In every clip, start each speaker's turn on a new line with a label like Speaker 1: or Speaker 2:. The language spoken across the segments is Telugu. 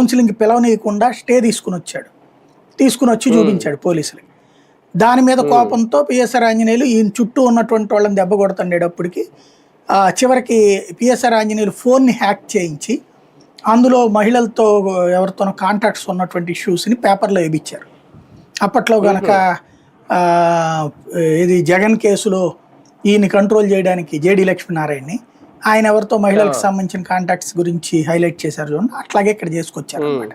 Speaker 1: కౌన్సిలింగ్కి పిలవనీయకుండా స్టే తీసుకుని వచ్చి చూపించాడు పోలీసులకి. దాని మీద కోపంతో పిఎస్ఆర్ ఆంజనేయులు ఈయన చుట్టూ ఉన్నటువంటి వాళ్ళని దెబ్బ కొడుతుండేటప్పటికి చివరికి పిఎస్ఆర్ ఆంజనేయులు ఫోన్ని హ్యాక్ చేయించి అందులో మహిళలతో ఎవరితోనో కాంటాక్ట్స్ ఉన్నటువంటి ఇష్యూస్ని పేపర్లో వేయించారు. అప్పట్లో కనుక ఇది జగన్ కేసులో ఈయన కంట్రోల్ చేయడానికి జేడి లక్ష్మీనారాయణని ఆయన ఎవరితో మహిళలకు సంబంధించిన కాంటాక్ట్స్ గురించి హైలైట్ చేశారు చూడండి, అట్లాగే ఇక్కడ చేసుకొచ్చారు అనమాట.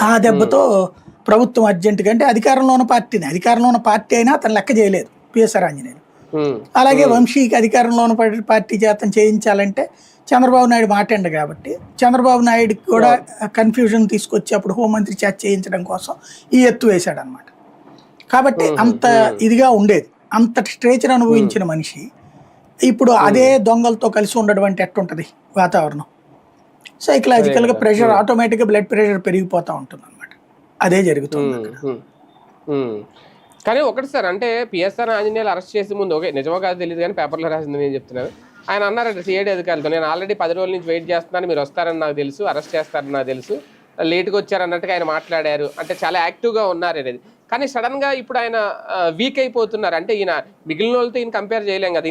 Speaker 1: ఆ దెబ్బతో ప్రభుత్వం అర్జెంటుగా, అంటే అధికారంలో ఉన్న పార్టీ అయినా అతను లెక్క చేయలేదు పిఎస్ఆర్ ఆంజనేయులు. అలాగే వంశీకి అధికారంలో ఉన్న పార్టీ చేతం చేయించాలంటే చంద్రబాబు నాయుడు మాటండి కాబట్టి చంద్రబాబు నాయుడుకి కూడా కన్ఫ్యూజన్ తీసుకొచ్చి అప్పుడు హోంమంత్రి చేత చేయించడం కోసం ఈ ఎత్తు వేశాడు అనమాట. కాబట్టి అంత ఇదిగా ఉండేది, అంత స్ట్రేచర్ అనుభవించిన మనిషి ఇప్పుడు అదే దొంగలతో కలిసి ఉండడం అంటే ఎట్టుంటది వాతావరణం. సైకలాజికల్గా ప్రెషర్, ఆటోమేటిక్గా బ్లడ్ ప్రెషర్ పెరిగిపోతూ ఉంటుంది అనమాట. అదే జరుగుతుంది అక్కడ.
Speaker 2: కానీ ఒకటి సార్, అంటే పిఎస్ఆర్ ఆంజనేయులు అరెస్ట్ చేసే ముందు, ఓకే నిజమో కాదు తెలియదు కానీ పేపర్లో రాసింది నేను చెప్తున్నాను, ఆయన అన్నారంటే సిఐడి అధికారులతో, నేను ఆల్రెడీ 10 రోజుల నుంచి వెయిట్ చేస్తున్నాను, మీరు వస్తారని నాకు తెలుసు, అరెస్ట్ చేస్తారని నాకు తెలుసు, లేట్గా వచ్చారన్నట్టుగా ఆయన మాట్లాడారు. అంటే చాలా యాక్టివ్గా ఉన్నారు అనేది. కానీ సడన్ గా ఇప్పుడు ఆయన వీక్ అయిపోతున్నారు. అంటే ఈయన మిగిలిన వాళ్ళతో ఈయన కంపేర్ చేయలేం కదా.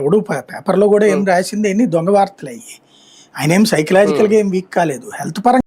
Speaker 1: ఎవడు పేపర్లో కూడా ఏం రాసింది, ఎన్ని దొంగ వార్తలు అయ్యి. ఆయన ఏం సైకలాజికల్గా ఏం వీక్ కాలేదు, హెల్త్ పరంగా